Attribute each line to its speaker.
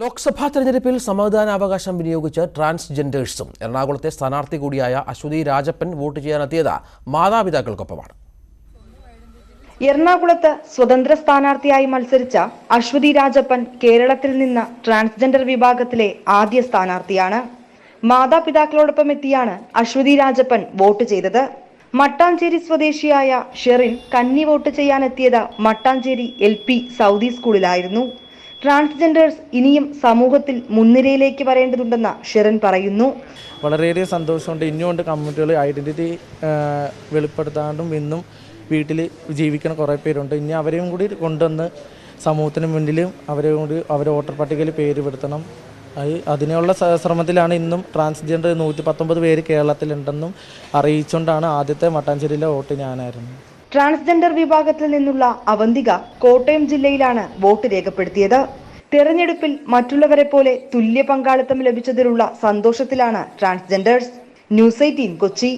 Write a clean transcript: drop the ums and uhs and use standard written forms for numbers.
Speaker 1: ലോക്സഭാ തെരഞ്ഞെടുപ്പിൽ സമ്മതിദാനാവകാശം വിനിയോഗിച്ച് ട്രാൻസ്ജെൻഡേഴ്സും എറണാകുളത്തെ സ്ഥാനാർത്ഥി കൂടിയായ അശ്വതി രാജപ്പൻ വോട്ട് ചെയ്യാനെത്തിയത് മാതാപിതാക്കൾക്കൊപ്പമാണ്.
Speaker 2: എറണാകുളത്ത് സ്വതന്ത്ര സ്ഥാനാർത്ഥിയായി മത്സരിച്ച അശ്വതി രാജപ്പൻ കേരളത്തിൽ നിന്ന് ട്രാൻസ്ജെൻഡർ വിഭാഗത്തിലെ ആദ്യ സ്ഥാനാർത്ഥിയാണ്. മാതാപിതാക്കളോടൊപ്പം എത്തിയാണ് അശ്വതി രാജപ്പൻ വോട്ട് ചെയ്തത്. മട്ടാഞ്ചേരി സ്വദേശിയായ ഷെറിൻ കന്നി വോട്ട് ചെയ്യാനെത്തിയത് മട്ടാഞ്ചേരി LP സൗദി സ്കൂളിലായിരുന്നു. ട്രാൻസ്ജെൻഡേഴ്സ് ഇനിയും സമൂഹത്തിൽ മുൻനിരയിലേക്ക് വരേണ്ടതുണ്ടെന്ന് ഷെറിൻ പറയുന്നു.
Speaker 3: വളരെയേറെ സന്തോഷമുണ്ട്. ഇനിയുണ്ട് കമ്മ്യൂണിറ്റികൾ ഐഡൻറ്റിറ്റി വെളിപ്പെടുത്താണ്ടും ഇന്നും വീട്ടിൽ ജീവിക്കുന്ന കുറേ പേരുണ്ട്. ഇനി അവരെയും കൂടി കൊണ്ടുവന്ന് സമൂഹത്തിന് മുന്നിലും അവരെയും കൂടി അവരെ വോട്ടർ പട്ടികയിൽ പേര് പെടുത്തണം. അതിനുള്ള ശ്രമത്തിലാണ്. ഇന്നും ട്രാൻസ്ജെൻഡർ 119 പേര് കേരളത്തിലുണ്ടെന്നും അറിയിച്ചുകൊണ്ടാണ് ആദ്യത്തെ മട്ടാഞ്ചേരിയിലെ വോട്ട് ഞാനായിരുന്നു.
Speaker 2: ട്രാൻസ്ജെൻഡർ വിഭാഗത്തിൽ നിന്നുള്ള അവന്തിക കോട്ടയം ജില്ലയിലാണ് വോട്ട് രേഖപ്പെടുത്തിയത്. തെരഞ്ഞെടുപ്പിൽ മറ്റുള്ളവരെ പോലെ തുല്യ പങ്കാളിത്തം ലഭിച്ചതിലുള്ള സന്തോഷത്തിലാണ് ട്രാൻസ്ജെൻഡേഴ്സ്. ന്യൂസ് 18 കൊച്ചി.